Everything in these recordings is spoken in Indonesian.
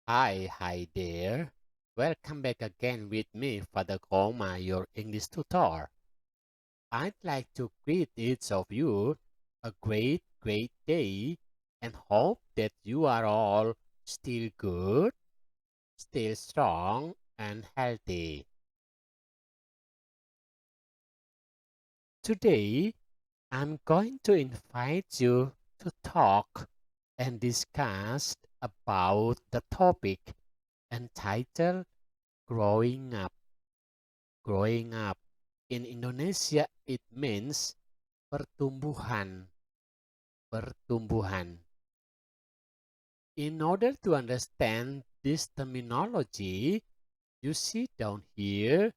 Hi there. Welcome back again with me, Father Koma, your English tutor. I'd like to greet each of you a great day and hope that you are all still good, still strong, and healthy. Today, I'm going to invite you to talk and discuss about the topic entitled Growing Up. Growing up. In Indonesia, it means pertumbuhan. Pertumbuhan. In order to understand this terminology, you see down here,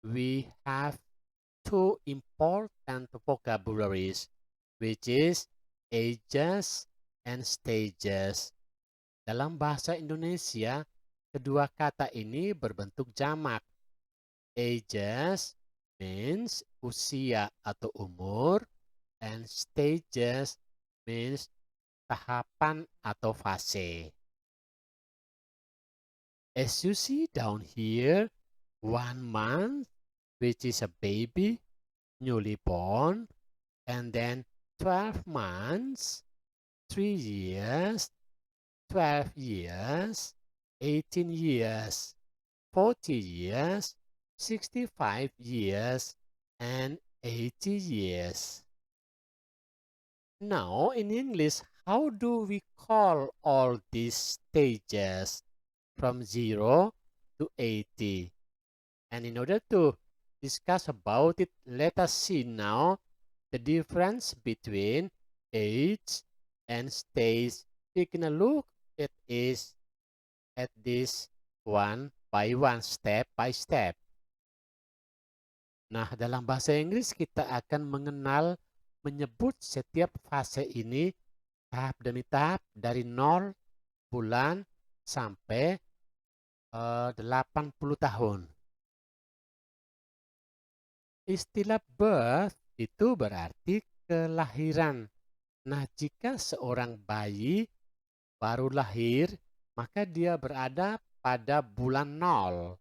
we have two important vocabularies, which is ages and stages. Dalam bahasa Indonesia, kedua kata ini berbentuk jamak. Ages means usia atau umur, and stages means tahapan atau fase. As you see down here, 1 month, which is a baby, newly born, and then 12 months, 3 years, 12 years, 18 years, 40 years, 65 years, and 80 years. Now, in English, how do we call all these stages from 0 to 80? And in order to discuss about it, let us see now the difference between age and stage. Taking a look at this one by one, step by step. Nah, dalam bahasa Inggris kita akan menyebut setiap fase ini tahap demi tahap dari 0 bulan sampai 80 tahun. Istilah birth itu berarti kelahiran. Nah, jika seorang bayi baru lahir, maka dia berada pada bulan 0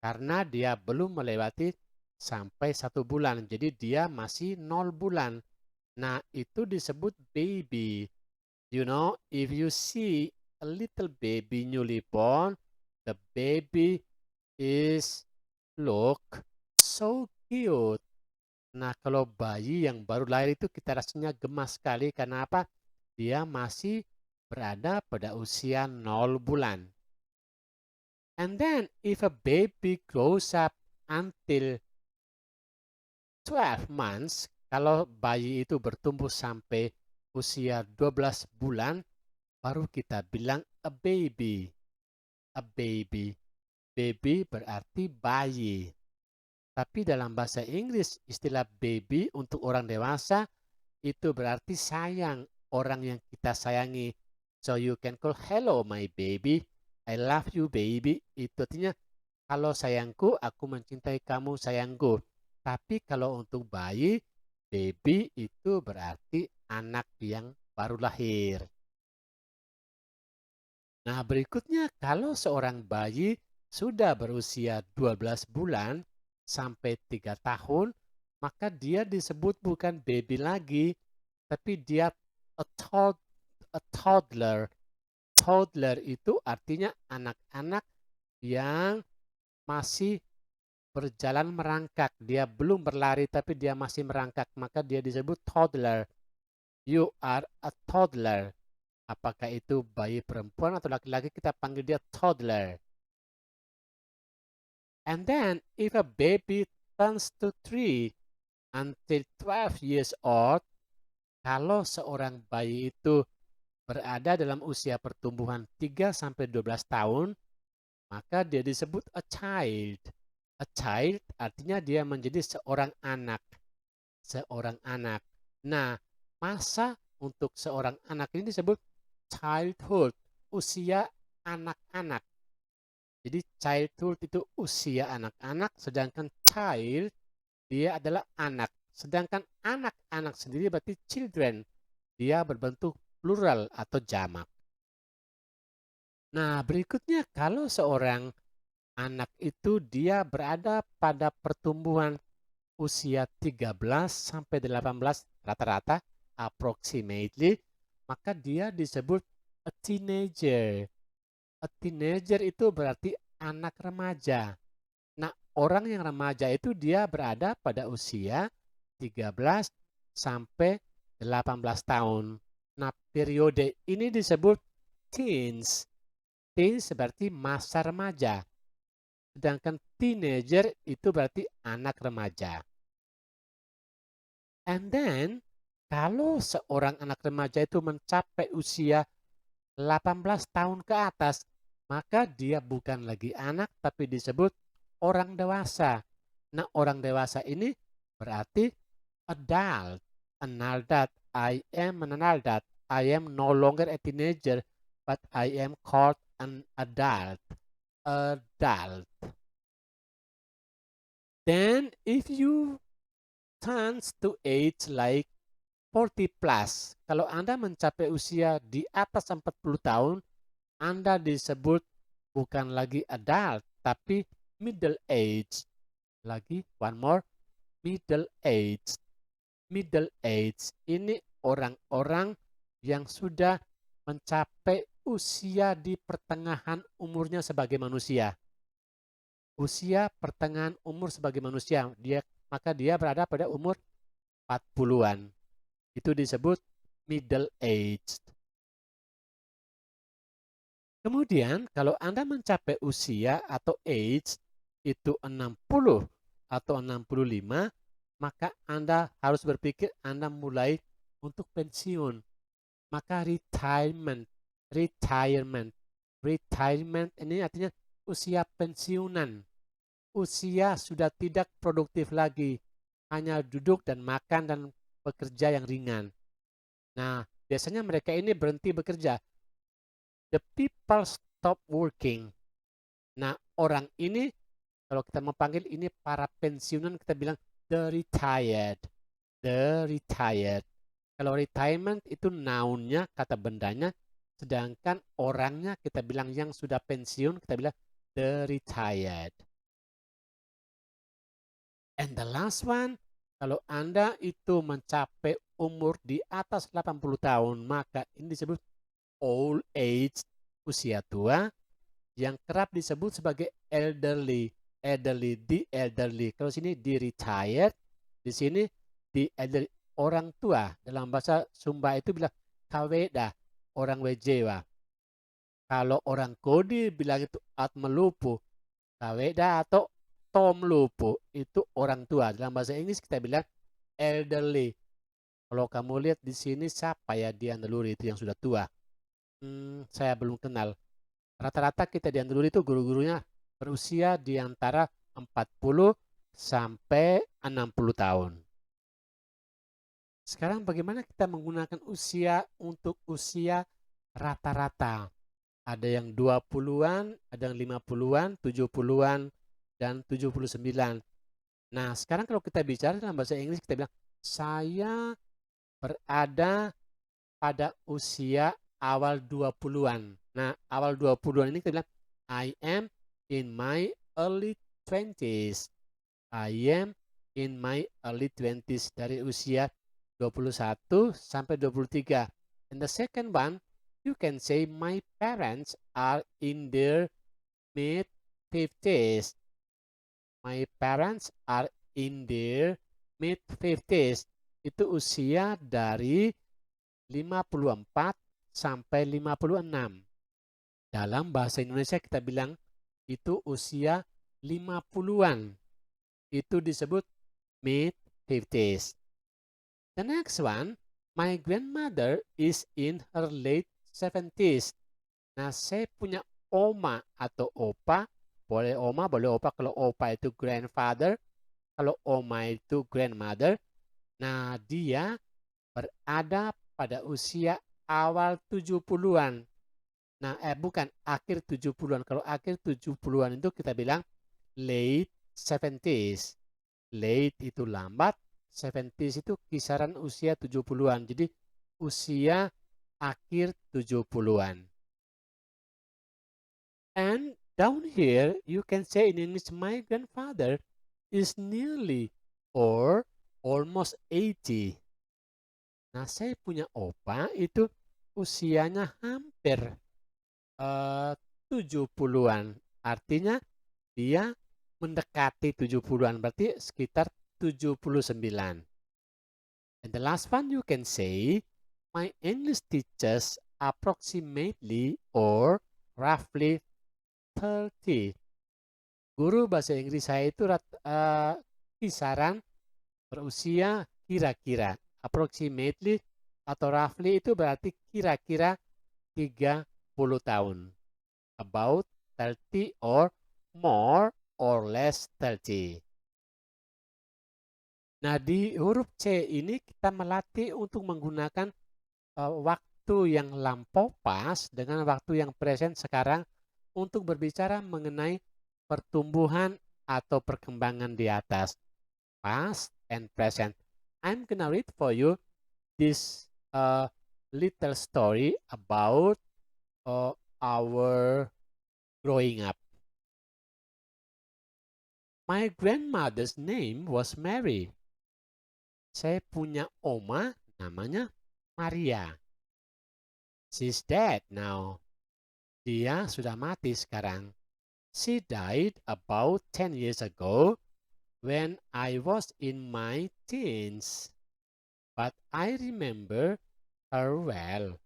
karena dia belum melewati sampai 1 bulan. Jadi dia masih 0 bulan. Nah, itu disebut baby. You know, if you see a little baby newly born, the baby is look so cute. Nah, kalau bayi yang baru lahir itu kita rasanya gemas sekali karena apa? Dia masih berada pada usia 0 bulan. And then if a baby grows up until 12 months, kalau bayi itu bertumbuh sampai usia 12 bulan, baru kita bilang a baby. A baby. Baby berarti bayi. Tapi dalam bahasa Inggris, istilah baby untuk orang dewasa itu berarti sayang, orang yang kita sayangi. So you can call hello my baby, I love you baby. Itu artinya halo sayangku, aku mencintai kamu sayangku. Tapi kalau untuk bayi, baby itu berarti anak yang baru lahir. Nah, berikutnya kalau seorang bayi sudah berusia 12 bulan sampai 3 tahun, maka dia disebut bukan baby lagi, tapi dia a toddler. Toddler itu artinya anak-anak yang masih berjalan merangkak. Dia belum berlari tapi dia masih merangkak, maka dia disebut toddler. You are a toddler. Apakah itu bayi perempuan atau laki-laki, kita panggil dia toddler. And then if a baby turns to 3 until 12 years old, kalau seorang bayi itu berada dalam usia pertumbuhan 3 sampai 12 tahun, maka dia disebut a child. A child artinya dia menjadi seorang anak. Seorang anak. Nah, masa untuk seorang anak ini disebut childhood, usia anak-anak. Jadi childhood itu usia anak-anak, sedangkan child dia adalah anak. Sedangkan anak-anak sendiri berarti children. Dia berbentuk plural atau jamak. Nah, berikutnya kalau seorang anak itu dia berada pada pertumbuhan usia 13 sampai 18 rata-rata approximately, maka dia disebut a teenager. A teenager itu berarti anak remaja. Nah, orang yang remaja itu dia berada pada usia 13 sampai 18 tahun. Nah, periode ini disebut teens. Teens berarti masa remaja. Sedangkan teenager itu berarti anak remaja. And then, kalau seorang anak remaja itu mencapai usia 18 tahun ke atas, maka dia bukan lagi anak tapi disebut orang dewasa. Nah, orang dewasa ini berarti adult. An adult. I am an adult. I am no longer a teenager, but I am called an adult. Adult. Then, if you turns to age like 40 plus, kalau Anda mencapai usia di atas 40 tahun, Anda disebut bukan lagi adult, tapi middle age. Lagi, one more, middle age. Middle age ini orang-orang yang sudah mencapai usia di pertengahan umurnya sebagai manusia. Usia pertengahan umur sebagai manusia, maka dia berada pada umur 40-an. Itu disebut middle age. Kemudian kalau Anda mencapai usia atau age itu 60 atau 65, maka Anda harus berpikir Anda mulai untuk pensiun. Maka retirement, retirement, retirement ini artinya usia pensiunan. Usia sudah tidak produktif lagi, hanya duduk dan makan dan bekerja yang ringan. Nah, biasanya mereka ini berhenti bekerja. The people stop working. Nah, orang ini kalau kita mau panggil ini para pensiunan, kita bilang the retired. The retired. Kalau retirement itu nounnya, kata bendanya, sedangkan orangnya kita bilang yang sudah pensiun, kita bilang the retired. And the last one, kalau Anda itu mencapai umur di atas 80 tahun, maka ini disebut old age, usia tua, yang kerap disebut sebagai elderly. Elderly, the elderly. Kalau sini di retired, di sini di elderly, orang tua. Dalam bahasa Sumba itu bilang kaweda, orang wejewa. Kalau orang Kodi bilang itu atmelupu, kaweda atau tom lupu, itu orang tua. Dalam bahasa Inggris kita bilang elderly. Kalau kamu lihat di sini siapa ya di Andaluri itu yang sudah tua? Saya belum kenal. Rata-rata kita di Andaluri itu guru-gurunya berusia di antara 40 sampai 60 tahun. Sekarang bagaimana kita menggunakan usia untuk usia rata-rata? Ada yang 20-an, ada yang 50-an, 70-an, dan 79. Nah, sekarang kalau kita bicara dalam bahasa Inggris, kita bilang, saya berada pada usia awal 20-an. Nah, awal 20-an ini kita bilang, I am in my early 20s. I am in my early 20s. Dari usia 21 sampai 23. And the second one, you can say my parents are in their mid 50s. My parents are in their mid 50s. Itu usia dari 54 sampai 56. Dalam bahasa Indonesia kita bilang itu usia 50-an. Itu disebut mid 50s. The next one, my grandmother is in her late 70s. Nah, saya punya oma atau opa. Boleh oma, boleh opa. Kalau opa itu grandfather, kalau oma itu grandmother. Nah, dia berada pada usia awal 70-an. Nah, bukan akhir 70-an. Kalau akhir 70-an itu kita bilang late 70s. Late itu lambat, 70s itu kisaran usia 70-an. Jadi usia akhir 70-an. And down here, you can say in English, my grandfather is nearly or almost 80. Nah, saya punya opa itu usianya hampir 70-an. Artinya dia mendekati 70-an, berarti sekitar 79. And the last one you can say, my English teachers approximately or roughly 30. Guru bahasa Inggris saya itu kisaran berusia kira-kira. Approximately atau roughly itu berarti kira-kira 30 tahun. About 30 or more or less 30. Nah, di huruf C ini kita melatih untuk menggunakan waktu yang lampau pas dengan waktu yang present sekarang untuk berbicara mengenai pertumbuhan atau perkembangan di atas. Past and present. I'm gonna read for you this little story about our growing up. My grandmother's name was Mary. Saya punya oma namanya Maria. She's dead now. Dia sudah mati sekarang. She died about 10 years ago when I was in my teens. But I remember her well.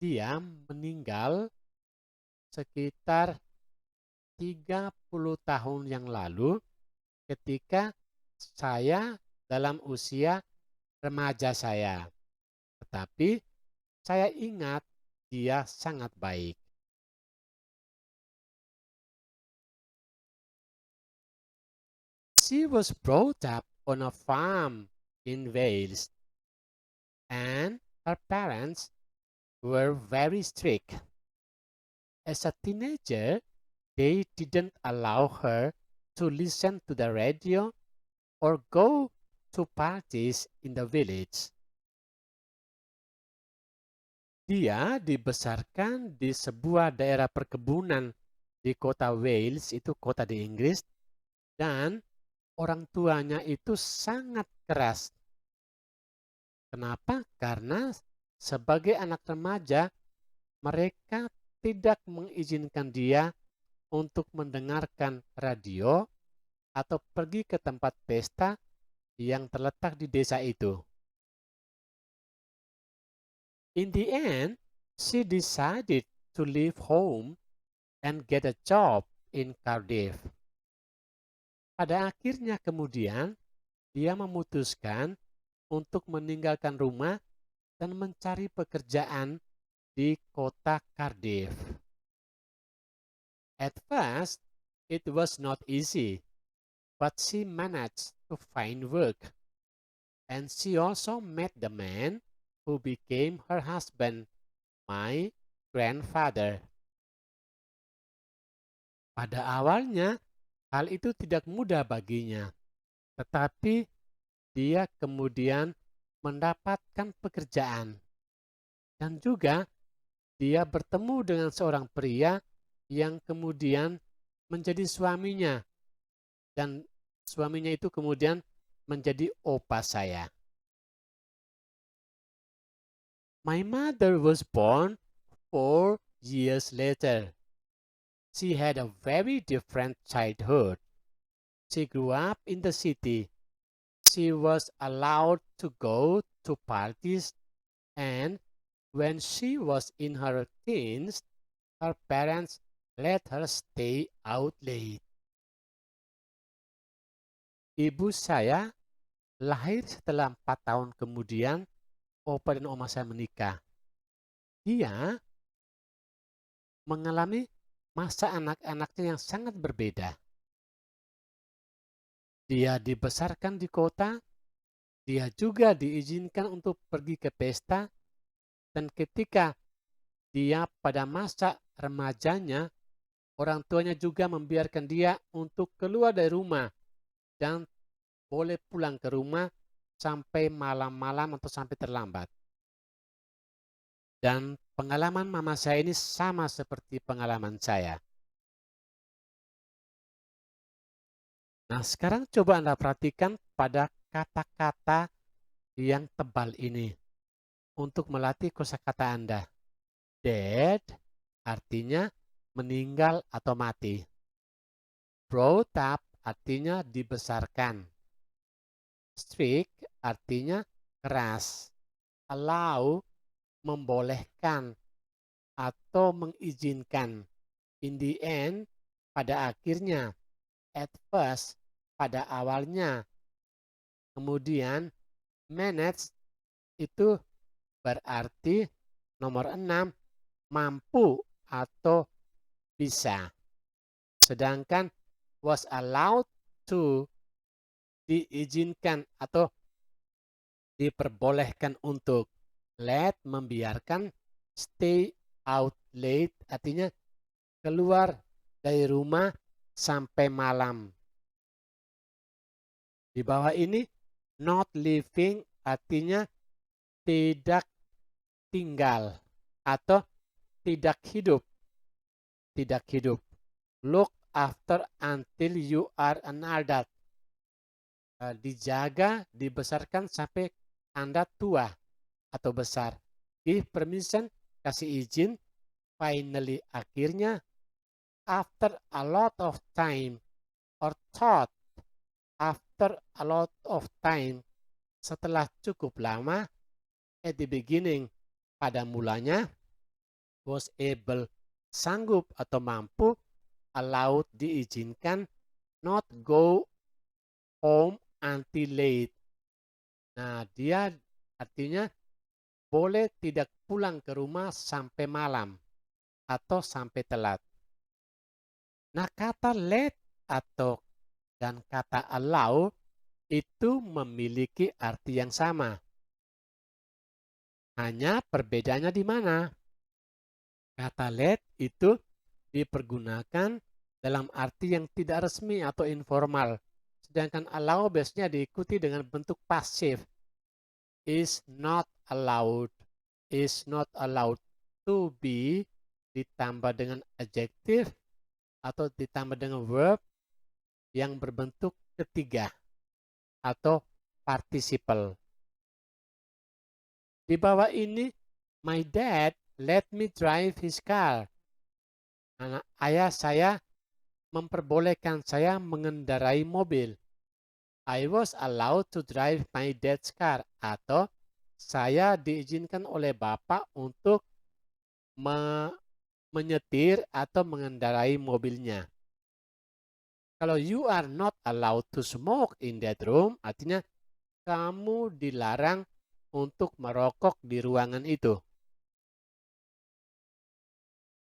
Dia meninggal sekitar 30 tahun yang lalu ketika saya dalam usia remaja saya. Tetapi saya ingat dia sangat baik. She was brought up on a farm in Wales, and her parents were very strict. As a teenager, they didn't allow her to listen to the radio or go to parties in the village. Dia dibesarkan di sebuah daerah perkebunan di kota Wales, itu kota di Inggris, dan orang tuanya itu sangat keras. Kenapa? Karena sebagai anak remaja, mereka tidak mengizinkan dia untuk mendengarkan radio atau pergi ke tempat pesta yang terletak di desa itu. In the end, she decided to leave home and get a job in Cardiff. Pada akhirnya kemudian, dia memutuskan untuk meninggalkan rumah dan mencari pekerjaan di kota Cardiff. At first, it was not easy, but she managed to find work. And she also met the man who became her husband, my grandfather. Pada awalnya, hal itu tidak mudah baginya, tetapi dia kemudian mendapatkan pekerjaan. Dan juga dia bertemu dengan seorang pria yang kemudian menjadi suaminya. Dan suaminya itu kemudian menjadi opa saya. My mother was born 4 years later. She had a very different childhood. She grew up in the city. She was allowed to go to parties, and when she was in her teens, her parents let her stay out late. Ibu saya lahir setelah 4 tahun kemudian opa dan oma saya menikah. Dia mengalami masa anak-anaknya yang sangat berbeda. Dia dibesarkan di kota, dia juga diizinkan untuk pergi ke pesta, dan ketika dia pada masa remajanya, orang tuanya juga membiarkan dia untuk keluar dari rumah dan boleh pulang ke rumah sampai malam-malam atau sampai terlambat. Dan pengalaman mama saya ini sama seperti pengalaman saya. Nah, sekarang coba Anda perhatikan pada kata-kata yang tebal ini untuk melatih kosakata Anda. Dead artinya meninggal atau mati. Brought up artinya dibesarkan. Strict artinya keras. Allow membolehkan atau mengizinkan. In the end, pada akhirnya. At first, pada awalnya. Kemudian manage itu berarti nomor 6 mampu atau bisa. Sedangkan was allowed to diizinkan atau diperbolehkan untuk. Let membiarkan. Stay out late artinya keluar dari rumah sampai malam. Di bawah ini not living artinya tidak tinggal atau tidak hidup. Tidak hidup. Look after until you are an adult. Dijaga, dibesarkan sampai Anda tua atau besar. Give permission, kasih izin. Finally, akhirnya. After a lot of time or thought. After a lot of time. Setelah cukup lama. At the beginning, pada mulanya. Was able, sanggup atau mampu. Allowed, diizinkan. Not go home until late. Nah, dia artinya boleh tidak pulang ke rumah sampai malam atau sampai telat. Nah, kata let atau dan kata allow itu memiliki arti yang sama. Hanya perbedaannya di mana? Kata let itu dipergunakan dalam arti yang tidak resmi atau informal. Sedangkan allow biasanya diikuti dengan bentuk pasif. Is not allowed. Is not allowed to be ditambah dengan adjektif atau ditambah dengan verb yang berbentuk ketiga atau participle. Di bawah ini, my dad let me drive his car. Ayah saya memperbolehkan saya mengendarai mobil. I was allowed to drive my dad's car. Atau saya diizinkan oleh bapak untuk menyetir atau mengendarai mobilnya. Kalau you are not allowed to smoke in that room, artinya kamu dilarang untuk merokok di ruangan itu.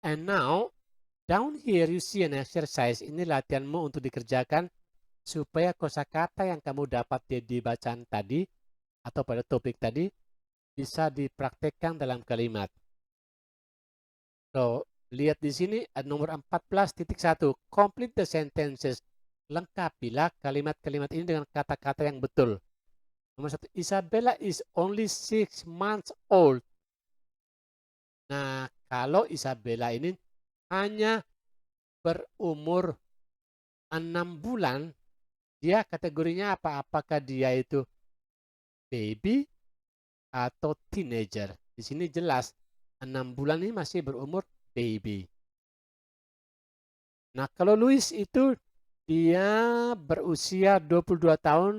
And now, down here you see an exercise. Ini latihanmu untuk dikerjakan supaya kosakata yang kamu dapat di bacaan tadi atau pada topik tadi bisa dipraktekkan dalam kalimat. So, lihat di sini nomor 14.1. Complete the sentences. Lengkapilah kalimat-kalimat ini dengan kata-kata yang betul. Nomor 1. Isabella is only 6 months old. Nah, kalau Isabella ini hanya berumur 6 bulan, dia kategorinya apa? Apakah dia itu baby atau teenager? Di sini jelas 6 bulan ini masih berumur baby. Nah, kalau Louis itu dia berusia 22 tahun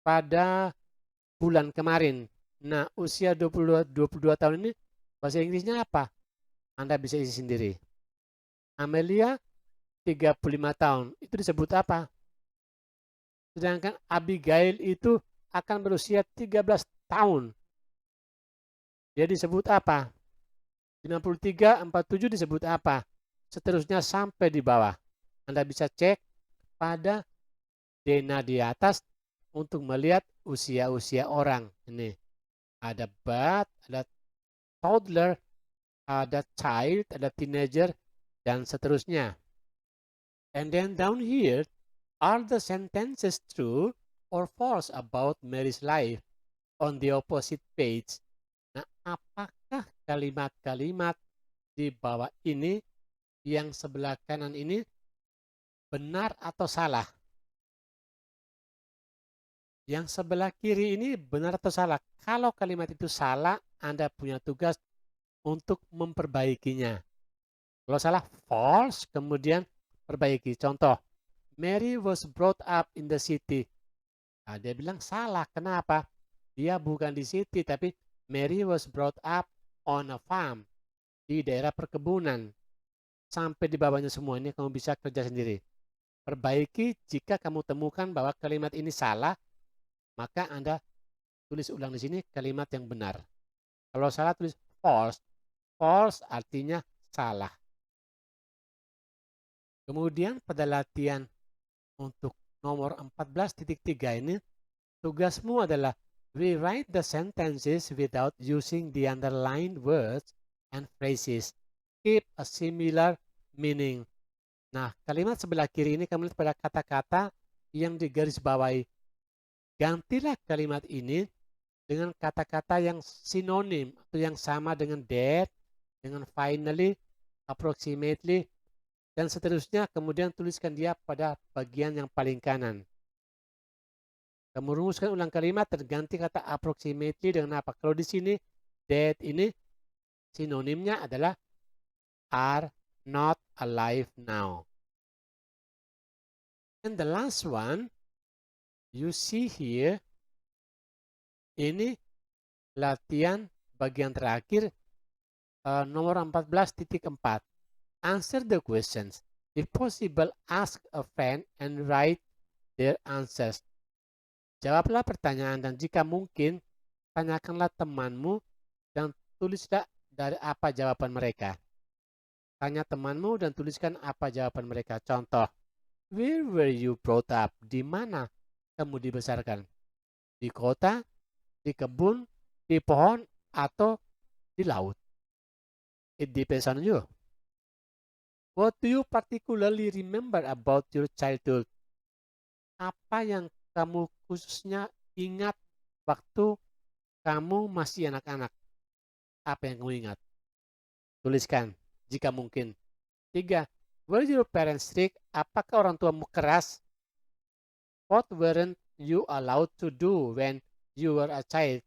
pada bulan kemarin. Nah, usia 22 tahun ini bahasa Inggrisnya apa? Anda bisa isi sendiri. Amelia 35 tahun. Itu disebut apa? Sedangkan Abigail itu akan berusia 13 tahun. Dia disebut apa? 53, 47 disebut apa? Seterusnya sampai di bawah. Anda bisa cek pada Dena di atas untuk melihat usia-usia orang. Ini ada bath, ada toddler, ada child, ada teenager, dan seterusnya. And then down here, are the sentences true or false about Mary's life? On the opposite page. Nah, apakah kalimat-kalimat di bawah ini yang sebelah kanan ini benar atau salah. Yang sebelah kiri ini benar atau salah. Kalau kalimat itu salah, Anda punya tugas untuk memperbaikinya. Kalau salah, false, kemudian perbaiki. Contoh, Mary was brought up in the city. Nah, dia bilang salah. Kenapa? Dia bukan di city, tapi Mary was brought up on a farm. Di daerah perkebunan. Sampai di bawahnya semua ini kamu bisa kerja sendiri. Perbaiki jika kamu temukan bahwa kalimat ini salah, maka Anda tulis ulang di sini kalimat yang benar. Kalau salah tulis false. False artinya salah. Kemudian pada latihan untuk nomor 14.3 ini, tugasmu adalah rewrite the sentences without using the underlined words and phrases. Keep a similar meaning. Nah, kalimat sebelah kiri ini kamu lihat pada kata-kata yang digarisbawahi. Gantilah kalimat ini dengan kata-kata yang sinonim atau yang sama dengan that, dengan finally, approximately, dan seterusnya. Kemudian tuliskan dia pada bagian yang paling kanan. Kamu rumuskan ulang kalimat dan ganti kata approximately dengan apa? Kalau di sini that ini sinonimnya adalah are not alive now. And the last one you see here, ini latihan bagian terakhir nomor 14.4. Answer the questions. If possible, ask a friend and write their answers. Jawablah pertanyaan dan jika mungkin, tanyakanlah temanmu dan tulislah dari apa jawaban mereka. Tanya temanmu dan tuliskan apa jawaban mereka. Contoh, where were you brought up? Di mana kamu dibesarkan? Di kota, di kebun, di pohon, atau di laut? It depends on you. What do you particularly remember about your childhood? Apa yang kamu khususnya ingat waktu kamu masih anak-anak? Apa yang kamu ingat? Tuliskan jika mungkin. 3. Were your parents strict? Apakah orang tuamu keras? What weren't you allowed to do when you were a child?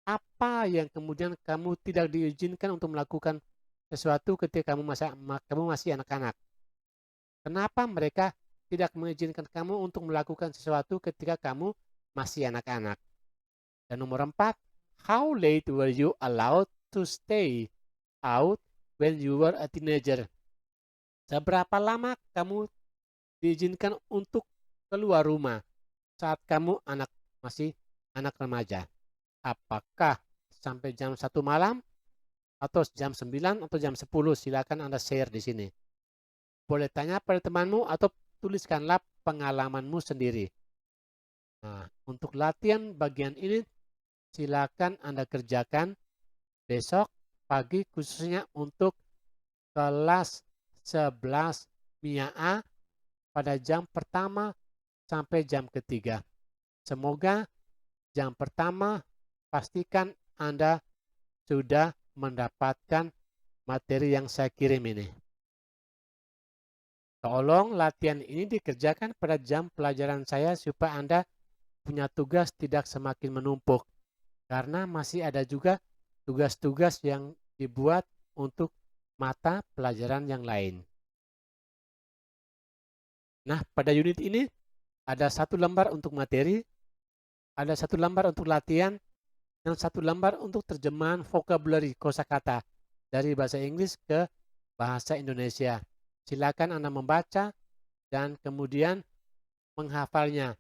Apa yang kemudian kamu tidak diizinkan untuk melakukan sesuatu ketika kamu masih anak-anak? Kenapa mereka tidak mengizinkan kamu untuk melakukan sesuatu ketika kamu masih anak-anak? Dan nomor 4, how late were you allowed to stay out when you were a teenager? Seberapa lama kamu diizinkan untuk keluar rumah saat kamu masih anak remaja? Apakah sampai jam 1 malam atau jam 9 atau jam 10? Silakan Anda share di sini. Boleh tanya pada temanmu atau tuliskanlah pengalamanmu sendiri. Nah, untuk latihan bagian ini silakan Anda kerjakan besok pagi khususnya untuk kelas 11 MIA A pada jam pertama sampai jam ketiga. Semoga jam pertama pastikan Anda sudah mendapatkan materi yang saya kirim ini. Tolong latihan ini dikerjakan pada jam pelajaran saya supaya Anda punya tugas tidak semakin menumpuk. Karena masih ada juga tugas-tugas yang dibuat untuk mata pelajaran yang lain. Nah, pada unit ini ada 1 lembar untuk materi, ada 1 lembar untuk latihan, dan 1 lembar untuk terjemahan vocabulary kosakata dari bahasa Inggris ke bahasa Indonesia. Silakan Anda membaca dan kemudian menghafalnya.